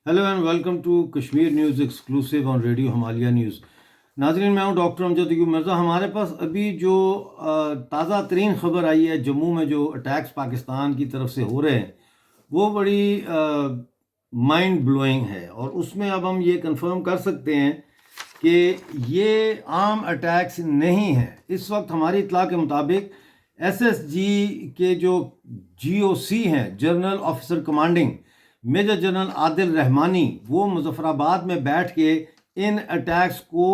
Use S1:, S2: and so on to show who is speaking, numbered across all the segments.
S1: Hello and welcome to Kashmir news exclusive on radio Himalaya news. नाज़रीन, मैं हूं डॉक्टर अमजद यूब मिर्ज़ा। हमारे पास अभी जो ताज़ा तरीन ख़बर आई है, जम्मू में जो अटैक्स पाकिस्तान की तरफ से हो रहे हैं वो बड़ी माइंड ब्लोइंग है, और उसमें अब हम ये कंफर्म कर सकते हैं कि ये आम अटैक्स नहीं है। इस वक्त हमारी इत्तला के मुताबिक एसएसजी के जो जीओसी हैं, general officer commanding, major general Adil Rahmani, वो मुजफ्फराबाद में बैठ के इन अटैक्स को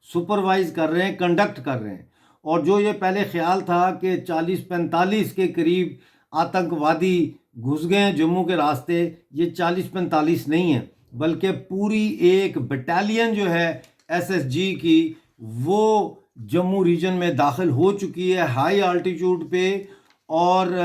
S1: सुपरवाइज कर रहे हैं, कंडक्ट कर रहे हैं। और जो ये पहले ख्याल था कि 40-45 के करीब आतंकवादी घुस गए हैं जम्मू के रास्ते, ये 40-45 नहीं है, बल्कि पूरी एक बटालियन जो है एसएसजी की, वो जम्मू रीजन में दाखिल हो चुकी है, हाई आल्टीट्यूड पे और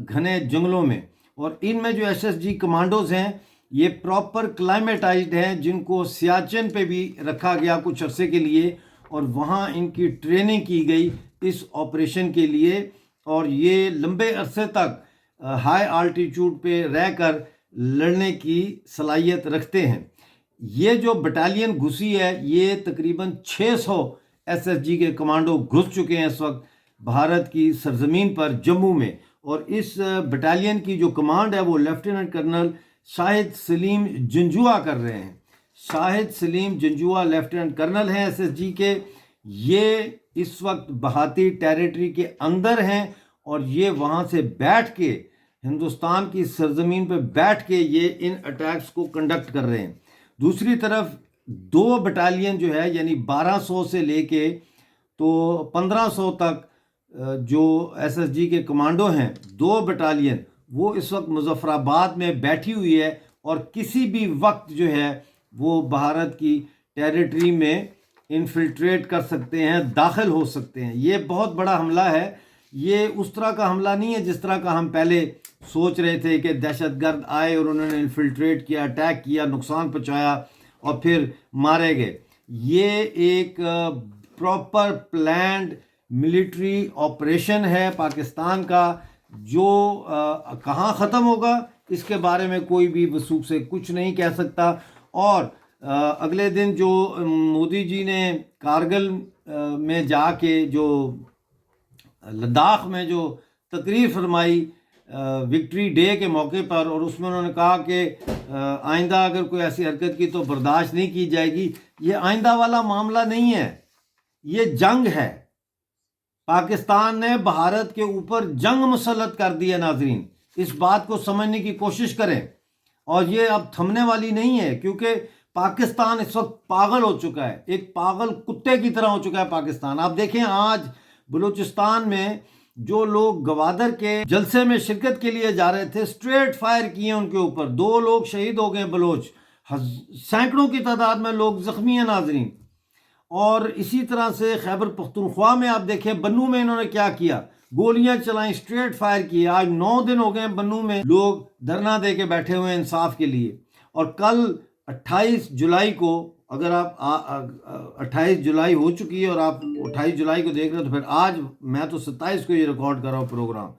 S1: घने जंगलों में। और इनमें जो एसएसजी कमांडोज हैं ये प्रॉपर क्लाइमेटाइज्ड हैं, जिनको सियाचिन पे भी रखा गया कुछ अरसे के लिए, और वहाँ इनकी ट्रेनिंग की गई इस ऑपरेशन के लिए, और ये लंबे अरसे तक हाई आल्टीट्यूड पे रहकर लड़ने की सलाहियत रखते हैं। ये जो बटालियन घुसी है, ये तकरीबन 600 एसएसजी के कमांडो घुस चुके हैं इस वक्त भारत की सरजमीन पर, जम्मू में। और इस बटालियन की जो कमांड है वो लेफ्टिनेंट कर्नल शाहिद सलीम जंजुआ कर रहे हैं। शाहिद सलीम जंजुआ लेफ्टिनेंट कर्नल हैं एसएसजी के। ये इस वक्त बहाती टेरिटरी के अंदर हैं, और ये वहाँ से बैठ के हिंदुस्तान की सरजमीन पर बैठ के ये इन अटैक्स को कंडक्ट कर रहे हैं। दूसरी तरफ 2 बटालियन जो है, यानी 1200 से लेके तो 1500 तक जो एसएसजी के कमांडो हैं, 2 बटालियन, वो इस वक्त मुजफ्फराबाद में बैठी हुई है, और किसी भी वक्त जो है वो भारत की टेरिटरी में इन्फिल्ट्रेट कर सकते हैं, दाखिल हो सकते हैं। ये बहुत बड़ा हमला है। ये उस तरह का हमला नहीं है जिस तरह का हम पहले सोच रहे थे कि दहशतगर्द आए और उन्होंने इन्फिल्ट्रेट किया, अटैक किया, नुकसान पहुंचाया और फिर मारे गए। ये एक प्रॉपर प्लान्ड मिलिट्री ऑपरेशन है पाकिस्तान का, जो कहाँ ख़त्म होगा इसके बारे में कोई भी वसूख से कुछ नहीं कह सकता। और अगले दिन जो मोदी जी ने कारगिल में जाके जो लद्दाख में जो तकरीर फरमाई विक्ट्री डे के मौके पर, और उसमें उन्होंने कहा कि आइंदा अगर कोई ऐसी हरकत की तो बर्दाश्त नहीं की जाएगी। ये आइंदा वाला मामला नहीं है, ये जंग है। पाकिस्तान ने भारत के ऊपर जंग मुसल्लत कर दी है। नाजरीन, इस बात को समझने की कोशिश करें, और ये अब थमने वाली नहीं है, क्योंकि पाकिस्तान इस वक्त पागल हो चुका है, एक पागल कुत्ते की तरह हो चुका है पाकिस्तान। आप देखें, आज बलूचिस्तान में जो लोग गवादर के जलसे में शिरकत के लिए जा रहे थे, स्ट्रेट फायर किए उनके ऊपर, 2 लोग शहीद हो गए बलोच, सैकड़ों की तादाद में लोग जख्मी हैं। नाजरीन, और इसी तरह से खैबर पख्तूनख्वा में आप देखें, बन्नू में इन्होंने क्या किया, गोलियां चलाई, स्ट्रेट फायर किए। आज 9 दिन हो गए बन्नू में लोग धरना दे के बैठे हुए हैं इंसाफ के लिए। और कल 28 जुलाई को, अगर आप 28 जुलाई हो चुकी है और आप 28 जुलाई को देख रहे हो, तो फिर आज मैं तो 27 को ये रिकॉर्ड कर रहा हूँ प्रोग्राम।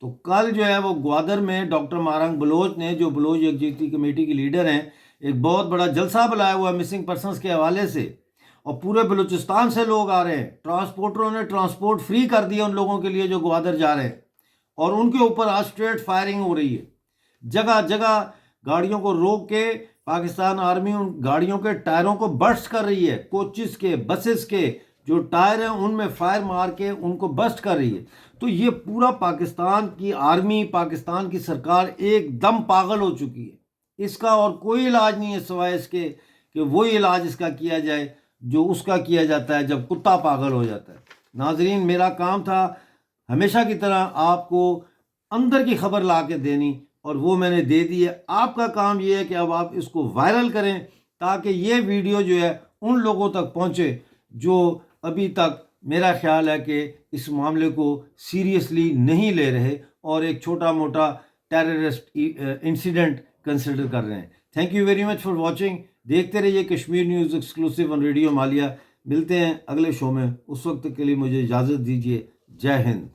S1: तो कल जो है वो ग्वादर में डॉक्टर मारंग बलोच ने, जो बलोच यकजहती कमेटी के लीडर हैं, एक बहुत बड़ा जलसा बुलाया हुआ मिसिंग पर्सनस के हवाले से, और पूरे बलूचिस्तान से लोग आ रहे हैं। ट्रांसपोर्टरों ने ट्रांसपोर्ट फ्री कर दिया उन लोगों के लिए जो ग्वादर जा रहे हैं, और उनके ऊपर आज स्ट्रेट फायरिंग हो रही है। जगह जगह गाड़ियों को रोक के पाकिस्तान आर्मी उन गाड़ियों के टायरों को बर्स्ट कर रही है। कोचेस के, बसेस के जो टायर हैं उनमें फायर मार के उनको बर्स्ट कर रही है। तो ये पूरा पाकिस्तान की आर्मी, पाकिस्तान की सरकार एकदम पागल हो चुकी है। इसका और कोई इलाज नहीं है सिवाय इसके कि वही इलाज इसका किया जाए जो उसका किया जाता है जब कुत्ता पागल हो जाता है। नाजरीन, मेरा काम था हमेशा की तरह आपको अंदर की खबर ला के देनी, और वो मैंने दे दी है। आपका काम ये है कि अब आप इसको वायरल करें, ताकि ये वीडियो जो है उन लोगों तक पहुंचे जो अभी तक मेरा ख्याल है कि इस मामले को सीरियसली नहीं ले रहे और एक छोटा मोटा टेररिस्ट इंसिडेंट कंसिडर कर रहे हैं। Thank you very much for watching. देखते रहिए Kashmir news exclusive on radio Himalaya. मिलते हैं अगले शो में, उस वक्त के लिए मुझे इजाज़त दीजिए। जय हिंद।